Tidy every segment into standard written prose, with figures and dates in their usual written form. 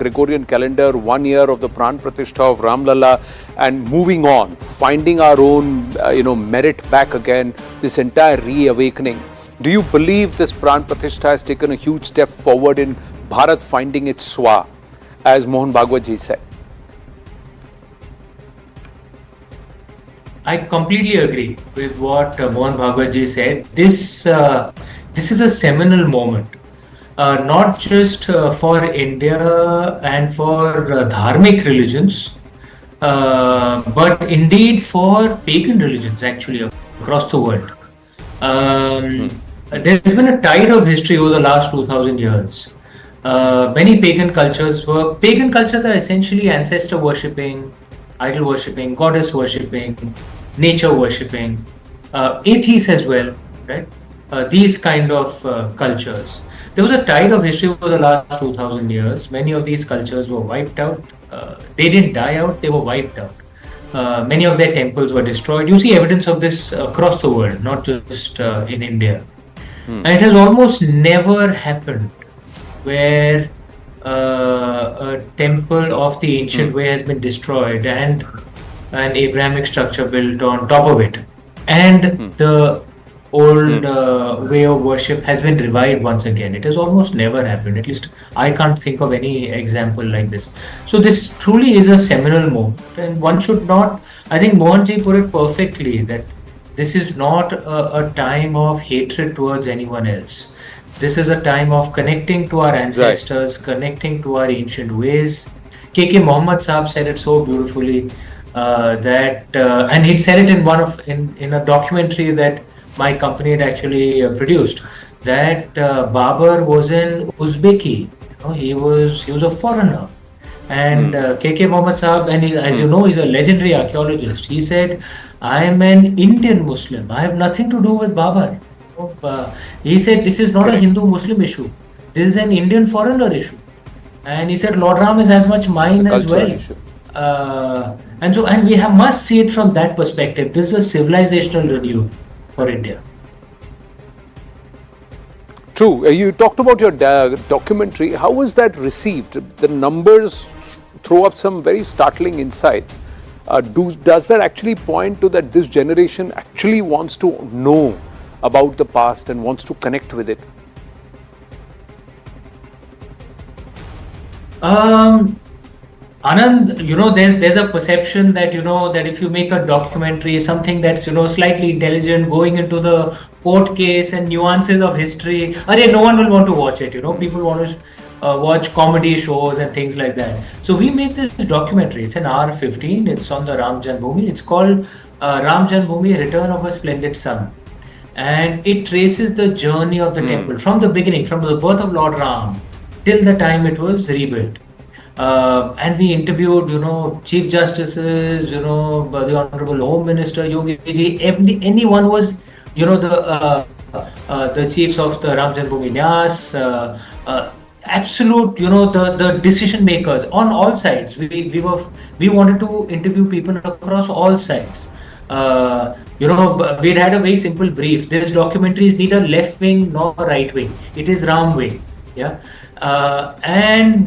Gregorian calendar, 1 year of the Pran Pratishtha of Ramlala, and moving on, finding our own, merit back again, this entire reawakening. Do you believe this Pran Pratishtha has taken a huge step forward in Bharat finding its swa, as Mohan Bhagwat ji said? I completely agree with what Mohan Bhagwat ji said. This is a seminal moment. Not just for India and for dharmic religions, but indeed for pagan religions actually across the world. There's been a tide of history over the last 2000 years. Many pagan cultures are essentially ancestor worshipping, idol worshipping, goddess worshipping, nature worshipping, atheists as well, right? These kind of cultures. There was a tide of history over the last 2000 years. Many of these cultures were wiped out. They didn't die out, they were wiped out. Many of their temples were destroyed. You see evidence of this across the world, not just in India. And it has almost never happened where a temple of the ancient way has been destroyed and an Abrahamic structure built on top of it. And the old way of worship has been revived once again. It has almost never happened. At least I can't think of any example like this. So this truly is a seminal moment, and one should not, I think Mohanji put it perfectly, that this is not a time of hatred towards anyone else. This is a time of connecting to our ancestors, connecting to our ancient ways. K.K. Mohammed Saab said it so beautifully and he said it in a documentary that my company had actually produced, that Babur was in Uzbeki. He was a foreigner, and K.K. Mohammed Saab, and as you know, he's a legendary archaeologist. He said, "I am an Indian Muslim. I have nothing to do with Babur." He said, "This is not a Hindu-Muslim issue. This is an Indian foreigner issue." And he said, "Lord Ram is as much mine as well." And we must see it from that perspective. This is a civilizational renewal for India. True. You talked about your documentary. How was that received? The numbers throw up some very startling insights. Does that actually point to that this generation actually wants to know about the past and wants to connect with it? Anand, there's a perception that, that if you make a documentary, something that's, slightly intelligent, going into the court case and nuances of history, no one will want to watch it, people want to watch comedy shows and things like that. So we made this documentary. It's an hour 15. It's on the Ram Janmabhoomi. It's called Ram Janmabhoomi, Return of a Splendid Sun. And it traces the journey of the temple from the beginning, from the birth of Lord Ram till the time it was rebuilt. And we interviewed, chief justices, the Honorable Home Minister Yogi Ji, anyone who was, the chiefs of the Ram Janmabhoomi Nyas, absolute, the decision makers on all sides. We wanted to interview people across all sides. We'd had a very simple brief. This documentary is neither left wing nor right wing. It is Ram wing. Yeah. And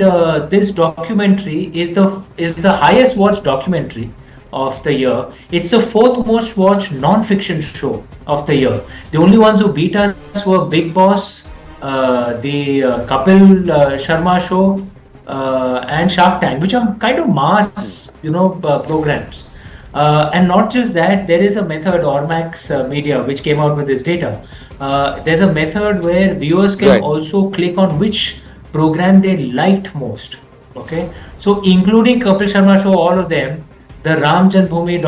this documentary is the highest watched documentary of the year. It's the fourth most watched non-fiction show of the year. The only ones who beat us were Big Boss, the Kapil Sharma show, and Shark Tank, which are kind of mass, programs. And not just that, there is a method, Ormax Media, which came out with this data. There's a method where viewers can also click on which program they liked most. Okay, so including Kapil Sharma show, all of them, the Ram Janmabhoomi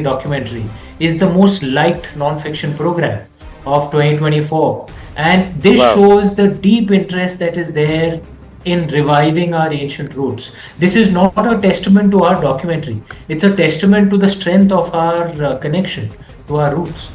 documentary is the most liked non-fiction program of 2024, and this shows the deep interest that is there in reviving our ancient roots. This is not a testament to our documentary, it's a testament to the strength of our connection to our roots.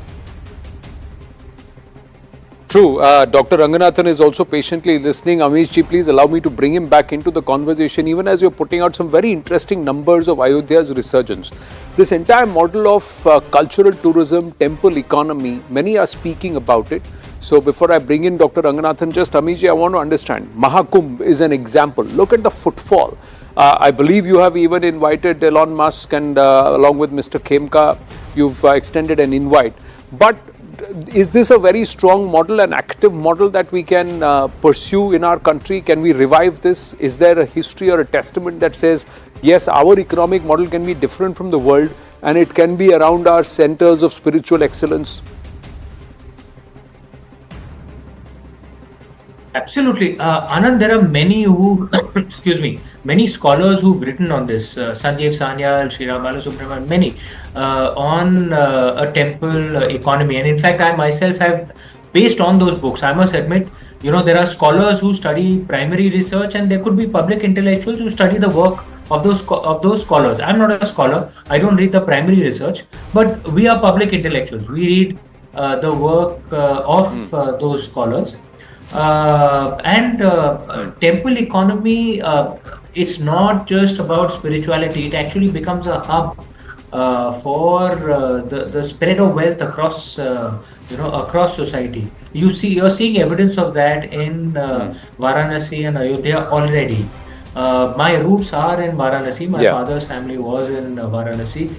True. Dr. Ranganathan is also patiently listening. Amish ji, please allow me to bring him back into the conversation, even as you're putting out some very interesting numbers of Ayodhya's resurgence. This entire model of cultural tourism, temple economy, many are speaking about it. So before I bring in Dr. Ranganathan, just Amiji, I want to understand. Mahakumbh is an example. Look at the footfall. I believe you have even invited Elon Musk and along with Mr. Khemka, you've extended an invite. But is this a very strong model, an active model that we can pursue in our country? Can we revive this? Is there a history or a testament that says, yes, our economic model can be different from the world and it can be around our centers of spiritual excellence? Absolutely. Anand, there are many who, excuse me, many scholars who've written on this, Sanjeev Sanyal, Sri Ram Balasubramanian, many, on a temple economy. And in fact, I myself have, based on those books, I must admit, there are scholars who study primary research and there could be public intellectuals who study the work of those scholars. I'm not a scholar. I don't read the primary research, but we are public intellectuals. We read the work of those scholars. Temple economy, it's not just about spirituality. It actually becomes a hub for the spread of wealth across across society. You're seeing evidence of that in Varanasi and Ayodhya already. My roots are in Varanasi. My father's family was in Varanasi.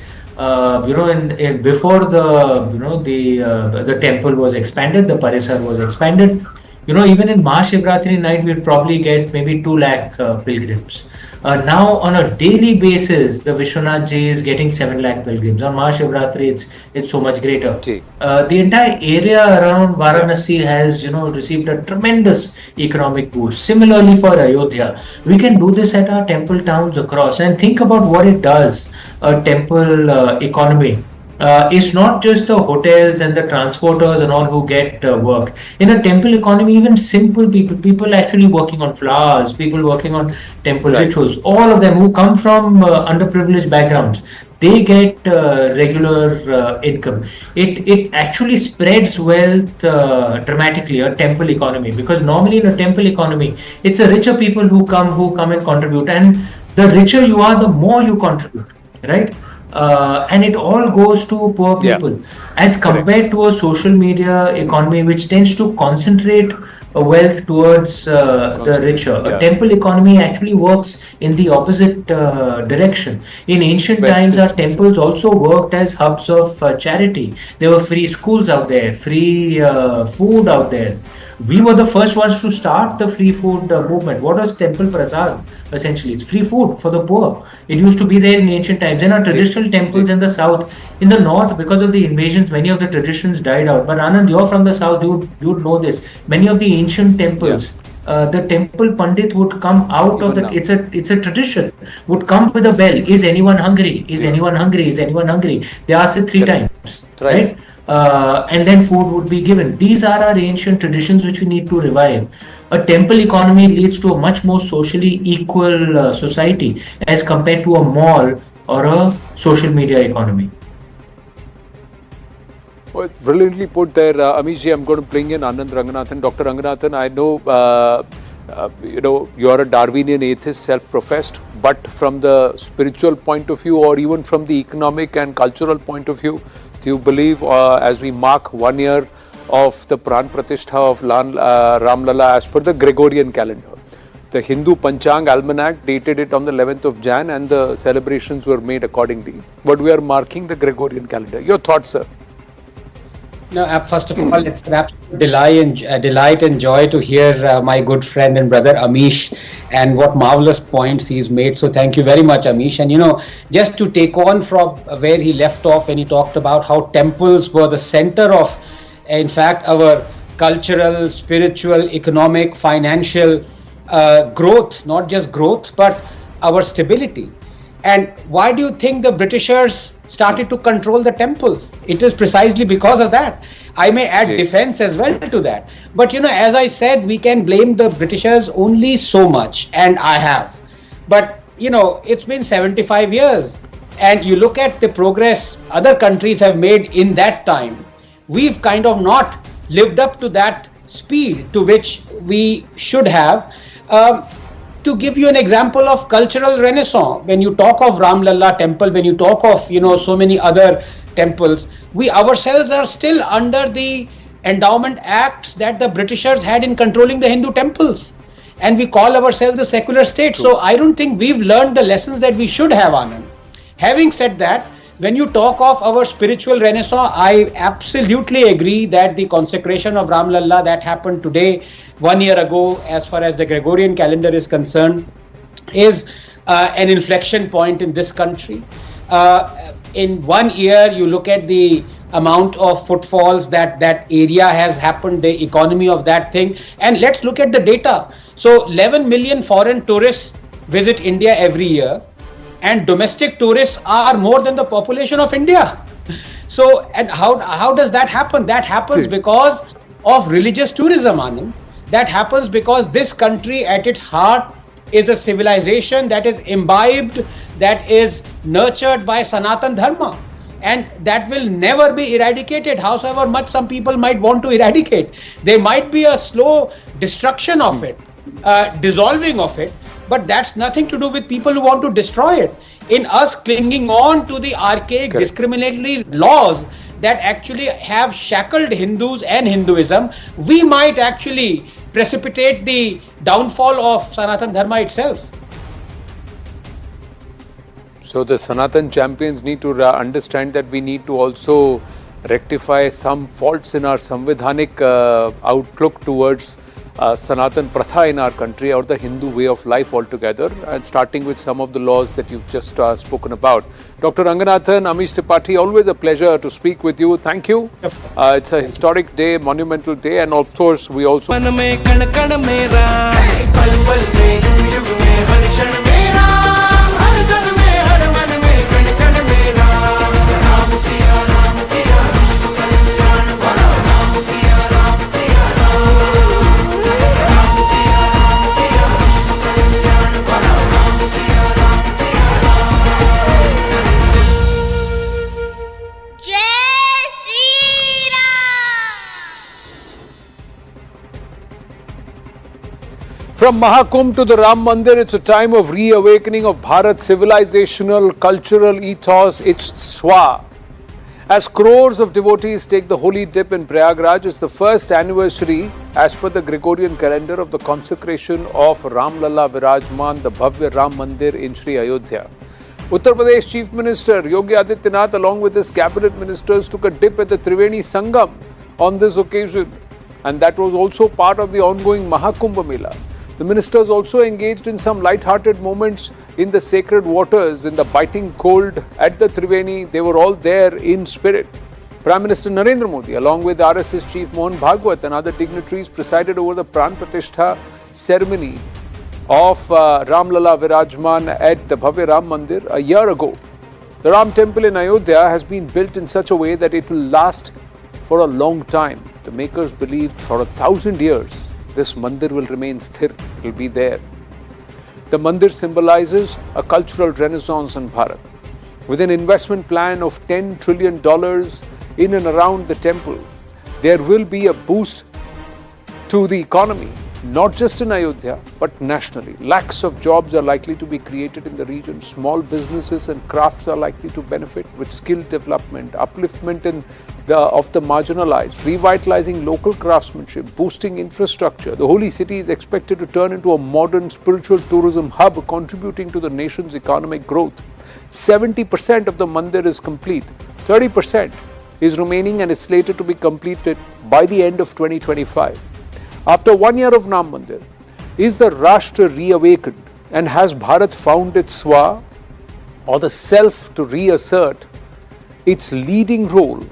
Before the temple was expanded, the parisar was expanded. Even in Mahashivratri night, we'd probably get maybe 2 lakh pilgrims. Now, on a daily basis, the Vishwanath Ji is getting 7 lakh pilgrims. On Mahashivratri, it's so much greater. The entire area around Varanasi has, received a tremendous economic boost. Similarly for Ayodhya, we can do this at our temple towns across. And think about what it does, a temple economy. It's not just the hotels and the transporters and all who get work. In a temple economy, even simple people actually working on flowers, people working on temple rituals, all of them who come from underprivileged backgrounds, they get regular income. It actually spreads wealth dramatically, a temple economy, because normally in a temple economy, it's the richer people who come and contribute, and the richer you are, the more you contribute, right? And it all goes to poor people, as compared to a social media economy which tends to concentrate wealth towards the richer. A temple economy actually works in the opposite direction. In ancient times, our temples also worked as hubs of charity. There were free schools out there, free food out there. We were the first ones to start the free food movement. What was Temple Prasad? Essentially, it's free food for the poor. It used to be there in ancient times. In our traditional temples in the south, in the north, because of the invasions, many of the traditions died out. But Anand, you're from the south, you'd know this. Many of the ancient temples, the temple pandit would come out of the. It's a tradition. Would come with a bell. Is anyone hungry? Is anyone hungry? Is anyone hungry? They ask it 3 times, right? And then food would be given. These are our ancient traditions which we need to revive. A temple economy leads to a much more socially equal society as compared to a mall or a social media economy. Well, brilliantly put there, Amishji. I'm going to bring in Anand Ranganathan. Dr. Ranganathan, I know you're a Darwinian atheist, self-professed, but from the spiritual point of view, or even from the economic and cultural point of view, do you believe, as we mark 1 year of the Pran Pratishtha of Ramlala as per the Gregorian calendar, the Hindu Panchang almanac dated it on the 11th of Jan and the celebrations were made accordingly, but we are marking the Gregorian calendar. Your thoughts, sir? No, first of all, it's an absolute delight and joy to hear my good friend and brother Amish, and what marvelous points he's made. So thank you very much, Amish. And just to take on from where he left off when he talked about how temples were the center of, in fact, our cultural, spiritual, economic, financial growth, not just growth, but our stability. And why do you think the Britishers started to control the temples? It is precisely because of that. I may add defense as well to that. But as I said, we can blame the Britishers only so much, and I have. But it's been 75 years, and you look at the progress other countries have made in that time. We've kind of not lived up to that speed to which we should have. To give you an example of cultural renaissance, when you talk of Ramlalla temple, when you talk of so many other temples, we ourselves are still under the endowment acts that the Britishers had in controlling the Hindu temples. And we call ourselves a secular state. So I don't think we've learned the lessons that we should have, Anand. Having said that, when you talk of our spiritual renaissance, I absolutely agree that the consecration of Ram Lalla that happened today, 1 year ago, as far as the Gregorian calendar is concerned, is an inflection point in this country. In 1 year, you look at the amount of footfalls that area has happened, the economy of that thing, and let's look at the data. So 11 million foreign tourists visit India every year, and domestic tourists are more than the population of India. So, and how does that happen? That happens because of religious tourism, Anand. That happens because this country at its heart is a civilization that is imbibed, that is nurtured by Sanatan Dharma. And that will never be eradicated, howsoever much some people might want to eradicate. There might be a slow destruction of it, dissolving of it, but that's nothing to do with people who want to destroy it. In us clinging on to the archaic discriminatory laws that actually have shackled Hindus and Hinduism, we might actually precipitate the downfall of Sanatan Dharma itself. So the Sanatan champions need to understand that we need to also rectify some faults in our Samvidhanic outlook towards Sanatan Pratha in our country, or the Hindu way of life altogether, and starting with some of the laws that you've just spoken about. Dr. Ranganathan, Amish Tripathi, always a pleasure to speak with you. Thank you. It's a historic day, monumental day, and of course we also... From Mahakumbh to the Ram Mandir, it's a time of reawakening of Bharat's civilizational, cultural ethos, its swa. As crores of devotees take the holy dip in Prayagraj, it's the first anniversary, as per the Gregorian calendar, of the consecration of Ram Lalla Virajman, the Bhavya Ram Mandir in Sri Ayodhya. Uttar Pradesh Chief Minister Yogi Adityanath, along with his cabinet ministers, took a dip at the Triveni Sangam on this occasion, and that was also part of the ongoing Mahakumbh Mela. The ministers also engaged in some light-hearted moments in the sacred waters in the biting cold at the Triveni. They were all there in spirit. Prime Minister Narendra Modi, along with RSS Chief Mohan Bhagwat and other dignitaries, presided over the Pran Pratishtha ceremony of Ram Lalla Virajman at the Bhavya Ram Mandir a year ago. The Ram Temple in Ayodhya has been built in such a way that it will last for a long time. The makers believed for 1,000 years this mandir will remain sthir, it will be there. The mandir symbolizes a cultural renaissance in Bharat. With an investment plan of $10 trillion in and around the temple, there will be a boost to the economy, not just in Ayodhya, but nationally. Lakhs of jobs are likely to be created in the region. Small businesses and crafts are likely to benefit with skill development, upliftment of the marginalized, revitalizing local craftsmanship, boosting infrastructure. The holy city is expected to turn into a modern spiritual tourism hub, contributing to the nation's economic growth. 70% of the mandir is complete, 30% is remaining, and is slated to be completed by the end of 2025. After 1 year of Ram Mandir, is the Rashtra reawakened, and has Bharat found its swa, or the self, to reassert its leading role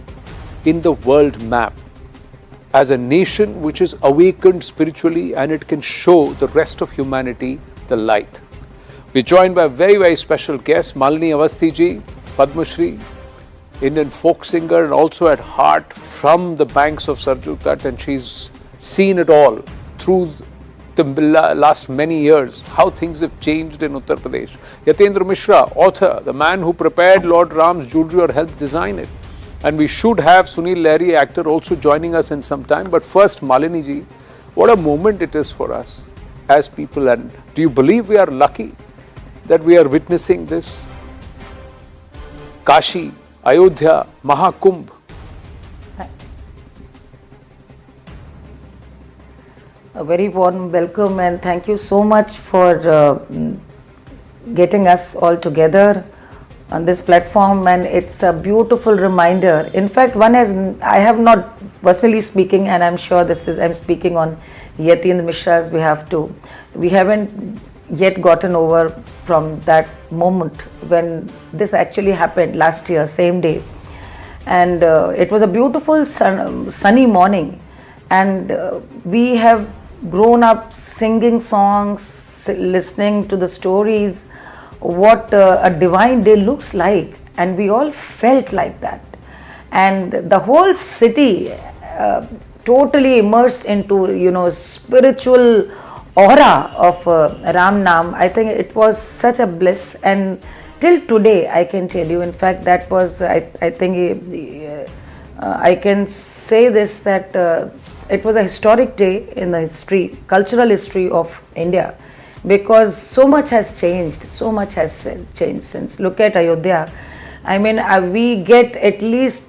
in the world map as a nation which is awakened spiritually, and it can show the rest of humanity the light? We're joined by a very, very special guest, Malini Awasthi ji, Padma Shri, Indian folk singer, and also at heart from the banks of Sarju Tat, and she's seen it all through the last many years, how things have changed in Uttar Pradesh. Yatendra Mishra, author, the man who prepared Lord Ram's jewelry or helped design it. And we should have Sunil Lahri, actor, also joining us in some time. But first, Malini ji, what a moment it is for us as people. And do you believe we are lucky that we are witnessing this? Kashi, Ayodhya, Mahakumbh. A very warm welcome and thank you so much for getting us all together on this platform, and it's a beautiful reminder. In fact, I have not personally speaking, and I'm sure I'm speaking on Yatindra Mishra's behalf too. We haven't yet gotten over from that moment when this actually happened last year, same day. And it was a beautiful sunny morning, and we have grown up singing songs, listening to the stories, what a divine day looks like, and we all felt like that. And the whole city totally immersed into spiritual aura of Ram Nam. I think it was such a bliss, and till today I can tell you, in fact, that was I think I can say this, that it was a historic day in the cultural history of India, because so much has changed since. Look at Ayodhya. I mean, we get at least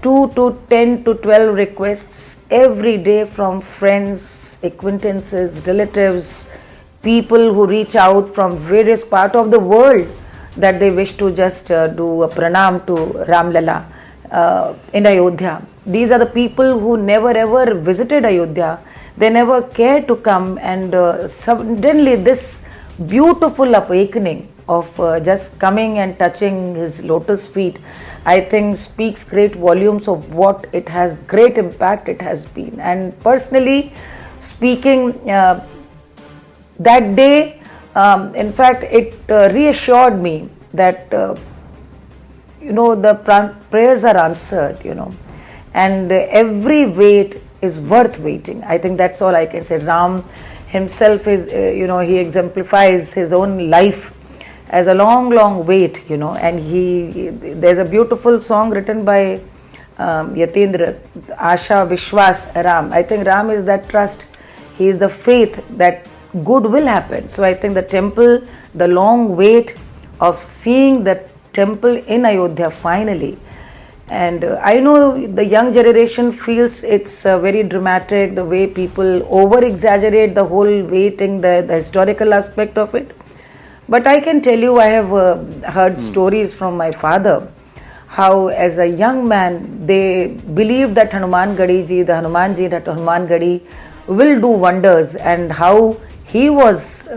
2 to 10 to 12 requests every day from friends, acquaintances, relatives, people who reach out from various parts of the world that they wish to just do a pranam to Ram Lalla in Ayodhya. These are the people who never ever visited Ayodhya. They never cared to come, and suddenly this beautiful awakening of just coming and touching his lotus feet, I think speaks great volumes of what it has, great impact it has been. And personally speaking, that day, in fact, it reassured me that the prayers are answered, and every wait is worth waiting. I think that's all I can say. Ram himself is, he exemplifies his own life as a long wait, and there's a beautiful song written by Yatindra, Asha Vishwas Ram. I think Ram is that trust. He is the faith that good will happen. So I think the temple, the long wait of seeing the temple in Ayodhya finally. And I know the young generation feels it's very dramatic, the way people over exaggerate the whole waiting, the historical aspect of it. But I can tell you, I have heard stories from my father, how as a young man they believed that Hanuman Gadi ji, the Hanumanji at Hanuman Gadi will do wonders, and how he was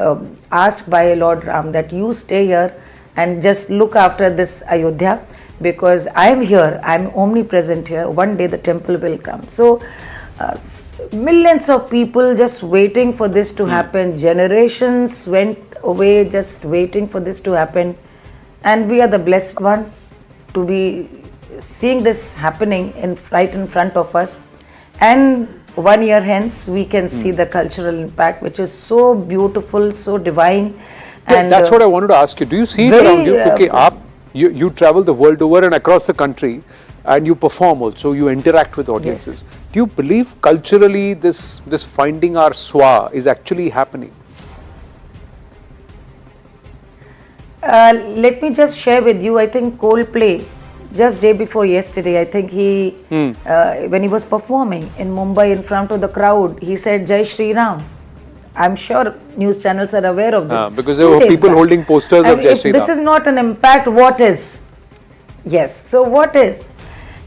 asked by Lord Ram that you stay here and just look after this Ayodhya, because I am here, I am omnipresent here, one day the temple will come. So millions of people just waiting for this to happen, generations went away just waiting for this to happen, and we are the blessed one to be seeing this happening right in front of us. And 1 year hence we can see the cultural impact, which is so beautiful, so divine. And that's what I wanted to ask you. Do you see it around you? Okay, you travel the world over and across the country, and you perform also, you interact with audiences. Yes. Do you believe culturally this finding our swa is actually happening? Let me just share with you, I think Coldplay, just day before yesterday, I think he, when he was performing in Mumbai in front of the crowd, he said, Jai Shri Ram. I'm sure news channels are aware of this. Because there were people holding posters of Jai Shri Ram. If this is not an impact, what is? Yes, so what is?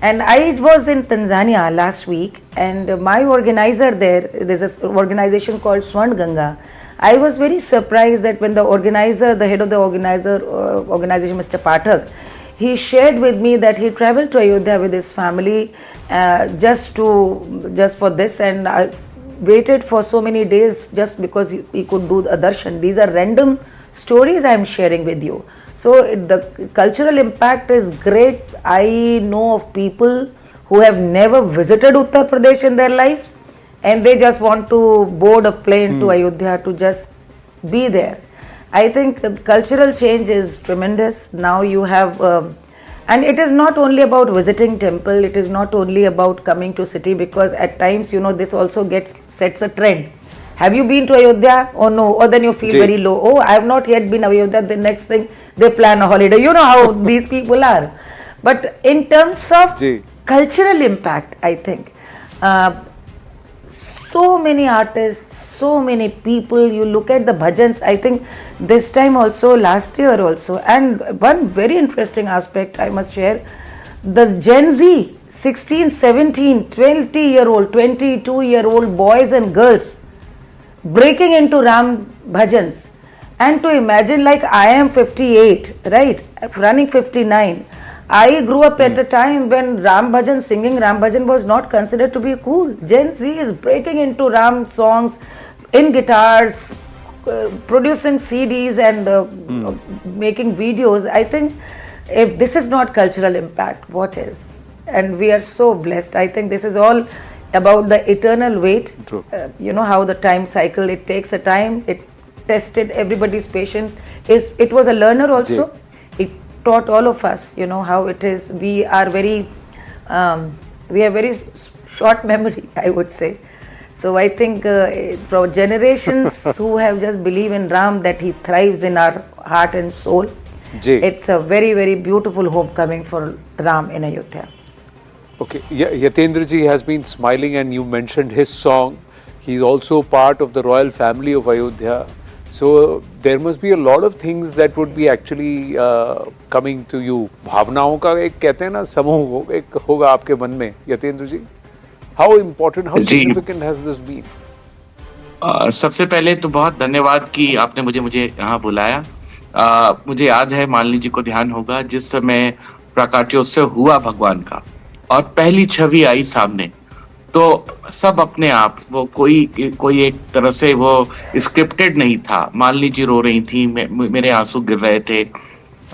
And I was in Tanzania last week, and my organizer there's an organization called Swan Ganga. I was very surprised that when the head of the organization, Mr. Pathak, he shared with me that he traveled to Ayodhya with his family just for this, and I waited for so many days just because he could do a darshan. These are random stories I am sharing with you. So the cultural impact is great. I know of people who have never visited Uttar Pradesh in their lives, and they just want to board a plane to Ayodhya to just be there. I think the cultural change is tremendous. Now you have, and it is not only about visiting temple, it is not only about coming to city, because at times, this also sets a trend. Have you been to Ayodhya? Oh no, or then you feel very low. Oh, I have not yet been to Ayodhya. The next thing, they plan a holiday. You know how these people are. But in terms of cultural impact, I think, so many artists, so many people. You look at the bhajans, I think this time also, last year also. And one very interesting aspect I must share, the Gen Z, 16, 17, 20-year-old, 22-year-old boys and girls breaking into Ram bhajans. And to imagine, like I am 58, right, running 59. I grew up at a time when Ram bhajan, singing Ram bhajan was not considered to be cool. Gen Z is breaking into Ram songs in guitars, producing CDs and making videos. I think if this is not cultural impact, what is? And we are so blessed. I think this is all about the eternal wait. True. You know how the time cycle, it takes a time. It tested everybody's patience. It was a learner also. It taught all of us, you know, how it is. We are very, we have very short memory, I would say. So I think for generations who have just believed in Ram, that he thrives in our heart and soul. It's a very, very beautiful homecoming for Ram in Ayodhya. Okay, Yatendra ji has been smiling and you mentioned his song. He's also part of the royal family of Ayodhya. So there must be a lot of things that would be actually coming to you. भावनाओं का एक कहते हैं ना समूह एक होगा आपके मन में, यतेंद्र जी. How important, how significant has this been? सबसे पहले तो बहुत धन्यवाद कि आपने मुझे यहाँ बुलाया. मुझे याद है, मालिनी जी को ध्यान होगा, जिस समय प्राकट्योत्सव हुआ भगवान का और पहली छवि आई सामने, तो सब अपने आप, वो कोई एक तरह से वो स्क्रिप्टेड नहीं था. मालिनी जी रो रही थी, मेरे आंसू गिर रहे थे.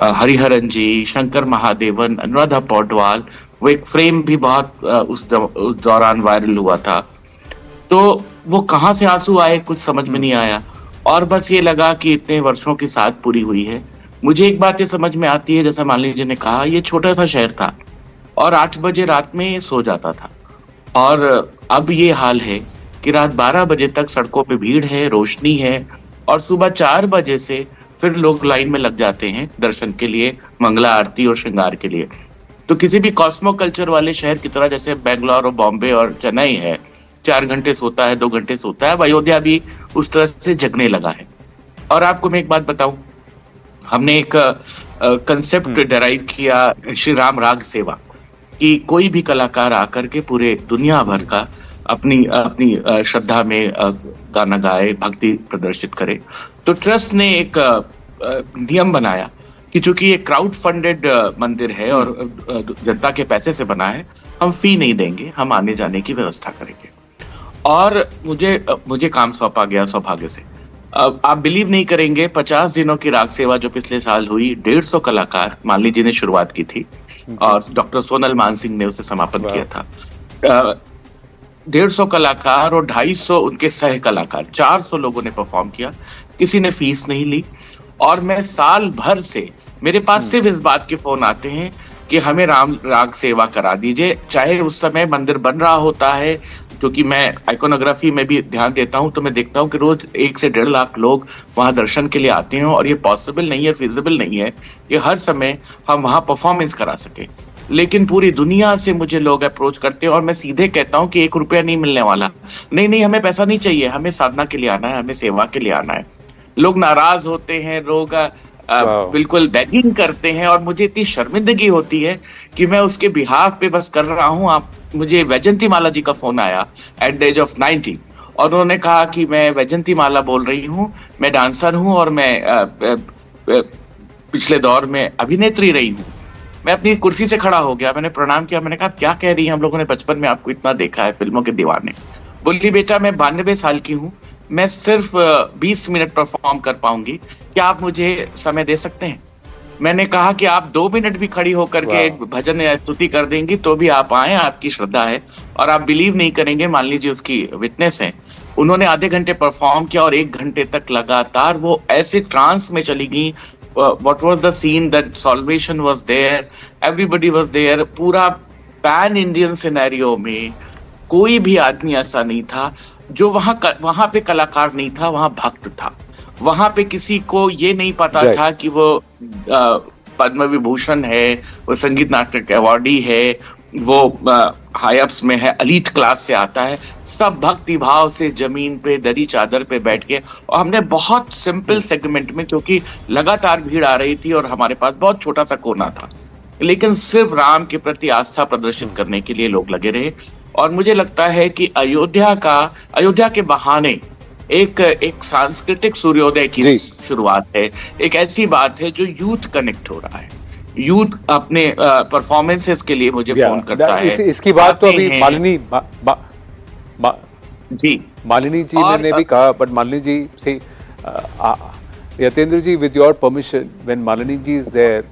हरिहरन जी, शंकर महादेवन, अनुराधा पौडवाल, वो एक फ्रेम भी बहुत उस दौरान वायरल हुआ था. तो वो कहाँ से आंसू आए कुछ समझ में नहीं आया, और बस ये लगा कि इतने वर्षों की साथ पूरी हुई है. मुझे एक बात ये समझ में आती है, जैसा मालिनी जी ने कहा, ये छोटा सा शहर था और 8 बजे रात में सो जाता था, और अब ये हाल है कि रात 12 बजे तक सड़कों पे भीड़ है, रोशनी है, और सुबह 4 बजे से फिर लोग लाइन में लग जाते हैं दर्शन के लिए, मंगला आरती और श्रृंगार के लिए. तो किसी भी कॉस्मो कल्चर वाले शहर की तरह, जैसे बेंगलोर और बॉम्बे और चेन्नई है, 4 घंटे सोता है, 2 घंटे सोता है, अब अयोध्या भी उस तरह से जगने लगा है. और आपको मैं एक बात बताऊं, हमने एक कंसेप्ट डिराइव किया, श्री राम राग सेवा, कि कोई भी कलाकार आकर के पूरे दुनिया भर का अपनी श्रद्धा में गाना गाए, भक्ति प्रदर्शित करे. तो ट्रस्ट ने एक नियम बनाया कि चूंकि ये क्राउड फंडेड मंदिर है और जनता के पैसे से बना है, हम फी नहीं देंगे, हम आने जाने की व्यवस्था करेंगे. और मुझे काम सौंपा गया सौभाग्य से. आप बिलीव नहीं करेंगे, 50 दिनों की राग सेवा जो पिछले साल हुई, 150 कलाकार, मालिनी जी ने शुरुआत की थी और डॉक्टर सोनल मानसिंह ने उसे समापन किया था. 150 कलाकार और 250 उनके सह कलाकार, 400 लोगों ने परफॉर्म किया. किसी ने फीस नहीं ली. और मैं साल भर से, मेरे पास सिर्फ इस बात के फोन आते हैं कि हमें राम राग सेवा करा दीजिए. चाहे उस समय मंदिर बन रहा होता है, क्योंकि मैं आइकोनोग्राफी में भी ध्यान देता हूं, तो मैं देखता हूं कि रोज 1 से 1.5 लाख लोग वहां दर्शन के लिए आते हैं, और ये पॉसिबल नहीं है, फिजिबल नहीं है कि हर समय हम वहां परफॉर्मेंस करा सके. लेकिन पूरी दुनिया से मुझे लोग अप्रोच करते हैं और मैं सीधे कहता हूं कि 1 रुपया नहीं मिलने वाला. नहीं, हमें पैसा नहीं चाहिए, हमें साधना के लिए आना है, हमें सेवा के लिए आना है. लोग नाराज होते हैं, लोग बिल्कुल बेगिंग करते हैं, और मुझे इतनी शर्मिंदगी होती है कि मैं उसके बिहाफ पे बस कर रहा हूँ. मुझे वैजंती माला जी का फोन आया एट द एज ऑफ 90, और उन्होंने कहा कि मैं वैजंती माला बोल रही हूँ, मैं डांसर हूँ और मैं पिछले दौर में अभिनेत्री रही हूँ. मैं अपनी कुर्सी से खड़ा हो गया, मैंने प्रणाम किया, मैंने कहा क्या कह रही हैं, हम लोगों ने बचपन में आपको इतना देखा है, फिल्मों के दीवाने. बोली बेटा मैं 92 साल की हूँ, मैं सिर्फ 20 मिनट परफॉर्म कर पाऊंगी, क्या आप मुझे समय दे सकते हैं? मैंने कहा कि आप 2 मिनट भी खड़ी होकर के भजन या स्तुति कर देंगी तो भी आप आए, आपकी श्रद्धा है. और आप बिलीव नहीं करेंगे, मान लीजिए उसकी विटनेस है, उन्होंने आधे घंटे परफॉर्म किया और 1 घंटे तक लगातार वो ऐसे ट्रांस में चली गई. What was the scene? That salvation was there, everybody was there. पूरा पैन इंडियन सिनेरियो में कोई भी आदमी ऐसा नहीं था जो वहां पे कलाकार नहीं था, वहां भक्त था. वहां पे किसी को ये नहीं पता था कि वो पद्म विभूषण है, वो संगीत नाटक अवार्डी है, वो हाई अप्स में है, एलीट क्लास से आता है, सब भक्ति भाव से जमीन पे दरी चादर पे बैठ के, और हमने बहुत सिंपल सेगमेंट में, क्योंकि लगातार भीड़ आ रही थी और हमारे पास बहुत छोटा सा कोना था, लेकिन सिर्फ राम के प्रति आस्था प्रदर्शित करने के लिए लोग लगे रहे। और मुझे लगता है कि अयोध्या के बहाने एक सांस्कृतिक सूर्योदय की शुरुआत है, एक ऐसी बात है जो यूथ कनेक्ट हो रहा है। यूथ अपने परफॉर्मेंसेस के लिए मुझे फोन करता है। इसकी बात तो अभी मालिनी जी मालिनी जी ने भी कहा, बट मालिनी जी से यतेंद्र जी, with your permission, when Malini ji is there,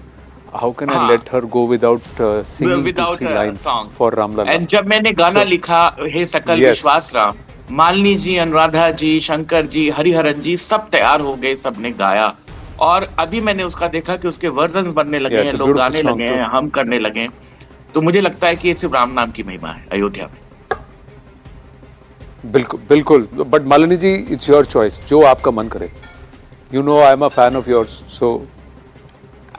how can I let her go without singing without 2-3 lines song for Ramlala? And जब मैंने गाना लिखा हे सकल विश्वास राम, मालिनी जी, अनुराधा जी, शंकर जी, हरिहरन जी सब तैयार हो गए, सबने गाया। और अभी मैंने उसका देखा कि उसके वर्जन्स बनने लगे हैं, लोग गाने लगे हैं, हम करने लगे हैं। तो मुझे लगता है कि ये सिर्फ राम नाम की महिमा है अयोध्या में। बिल्कुल बिल्कुल, but Malini ji, it's your choice, जो आपका मन करे। You know I am a fan of yours, so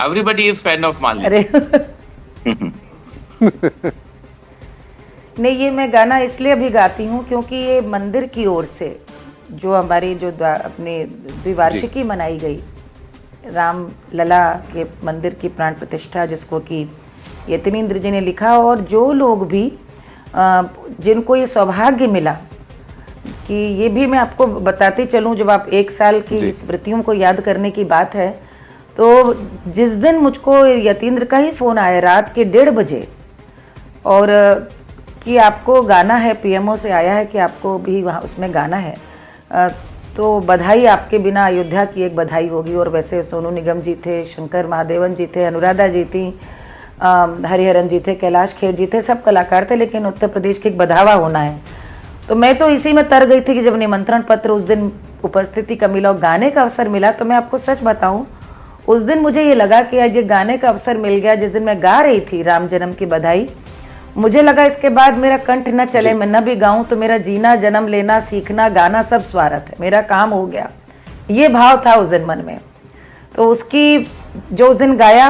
everybody is fan of Malini. अरे नहीं, ये मैं गाना इसलिए अभी गाती हूँ क्योंकि ये मंदिर की ओर से जो हमारी जो अपनी द्विवार्षिकी मनाई गई, राम लला के मंदिर की प्राण प्रतिष्ठा, जिसको कि यतीन्द्र जी ने लिखा, और जो लोग भी जिनको ये सौभाग्य मिला कि ये भी मैं आपको बताती चलूँ, जब आप 1 साल की स्मृतियों को याद करने की बात है, तो जिस दिन मुझको यतीन्द्र का ही फ़ोन आया रात के 1:30 बजे, और कि आपको गाना है, पीएमओ से आया है कि आपको भी वहाँ उसमें गाना है, तो बधाई, आपके बिना अयोध्या की एक बधाई होगी। और वैसे सोनू निगम जी थे, शंकर महादेवन जी थे, अनुराधा जी थी, हरिहरन जी थे, कैलाश खेर जी थे, सब कलाकार थे, लेकिन उत्तर प्रदेश की एक बधावा होना है। तो मैं तो इसी में तर गई थी कि जब निमंत्रण पत्र उस दिन उपस्थिति का मिला और गाने का अवसर मिला, तो मैं आपको सच बताऊं, उस दिन मुझे ये लगा कि आज ये गाने का अवसर मिल गया। जिस दिन मैं गा रही थी राम जन्म की बधाई, मुझे लगा इसके बाद मेरा कंठ न चले, मैं न भी गाऊं तो मेरा जीना, जन्म लेना, सीखना, गाना सब स्वार्थ है, मेरा काम हो गया, ये भाव था उस दिन मन में। तो उसकी जो उस दिन गाया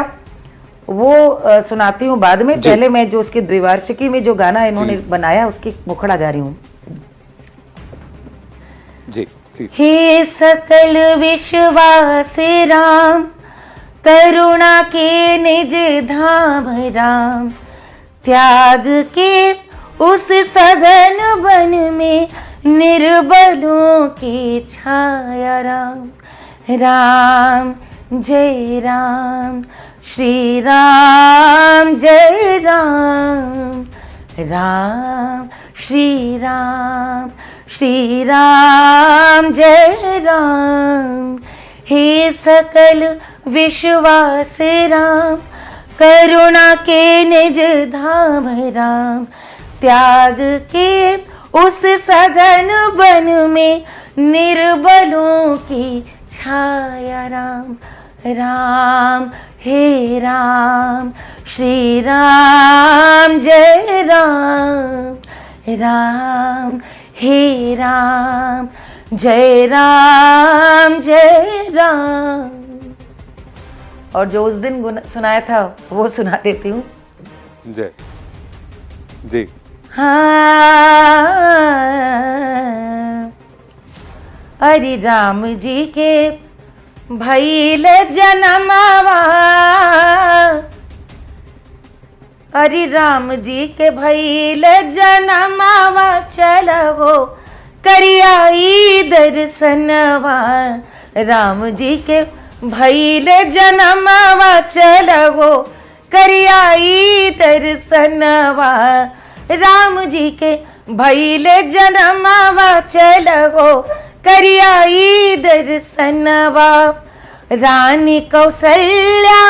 वो सुनाती हूँ बाद में। पहले मैं जो उसकी द्विवार्षिकी में जो गाना इन्होंने बनाया उसकी मुखड़ा जा रही हूँ। हे सकल विश्वास राम, करुणा के निज धाम राम, त्याग के उस सघन वन में निर्बलों की छाया राम। राम जय राम, श्री राम जय राम, राम श्री राम, श्री राम जय राम। हे सकल विश्वास राम, करुणा के निज धाम राम, त्याग के उस सघन वन में निर्बलों की छाया राम। राम हे राम, श्री राम जय राम, राम हे राम, जय राम जय राम। और जो उस दिन सुनाया था वो सुना देती हूँ। जय जी। हाँ, अरे राम जी के भइल जनमवा, अरे राम जी के भइल जनमवा, चलो करियाई दर्शनवा। राम जी के भइल जनमवा, चलो करियाई दर्शनवा। राम जी के भइल जनमवा, चलो करियाई दर्शनवा। रानी कौशल्या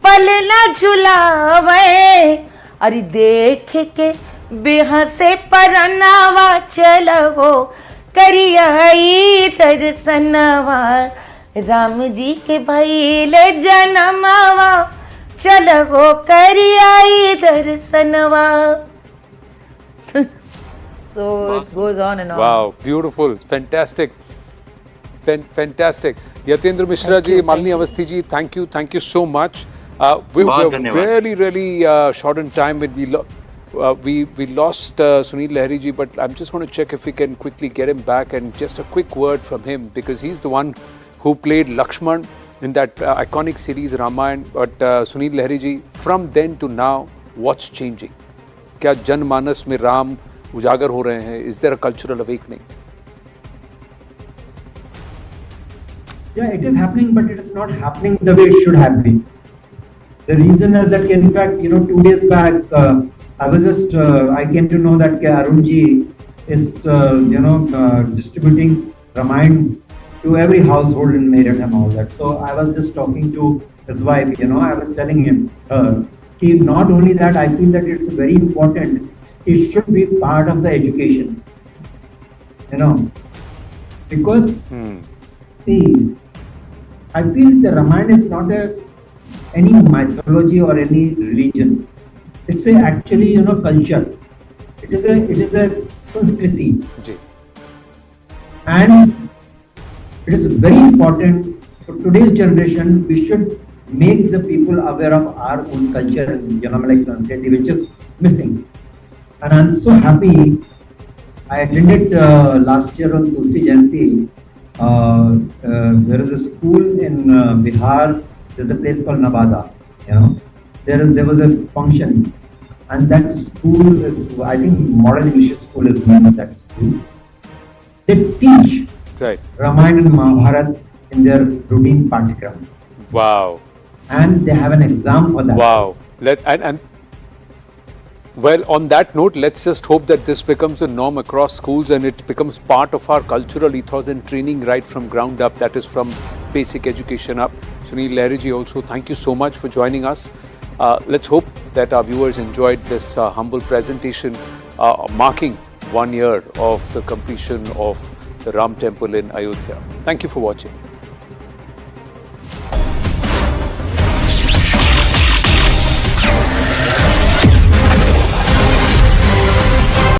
पल न झुलावे, अरे देख के बेहसे परनावा, चलो करियाई दर्शनवा। राम जी के भइल जनमवा, चलो करियाई दर्शनवा। So it goes on and on. Wow, beautiful, fantastic, fantastic. Yatendra Mishra ji, Malini Awasthi ji, thank you so much. We're really short on time, but We lost Sunil Lahri ji, but I'm just going to check if we can quickly get him back and just a quick word from him, because he's the one who played Lakshman in that iconic series Ramayan. But Sunil Lahri ji, from then to now, what's changing? क्या जनमानस में राम उजागर हो रहे हैं? Is there a cultural awakening? Yeah, it is happening, but it is not happening the way it should have been. The reason is that, in fact, 2 days back, I came to know that Arunji is, distributing Ramayan to every household in Meerut and all that. So I was just talking to his wife, I was telling him, not only that, I feel that it's very important. It should be part of the education, because, see, I feel the Ramayana is not any mythology or any religion. It's actually culture. It is a Sanskriti, and it is very important for today's generation. We should make the people aware of our own culture, like Sanskriti, which is missing. And I'm so happy. I attended last year on Tulsi Jayanti. There is a school in Bihar. There's a place called Navada. There was a function, and that school is, I think, Model English School is one of that school. They teach Ramayana and Mahabharata in their routine pathikram. Wow! And they have an exam for that. Wow! Well, on that note, let's just hope that this becomes a norm across schools and it becomes part of our cultural ethos and training right from ground up, that is from basic education up. Sunil Lahri ji, also, thank you so much for joining us. Let's hope that our viewers enjoyed this humble presentation marking 1 year of the completion of the Ram Temple in Ayodhya. Thank you for watching.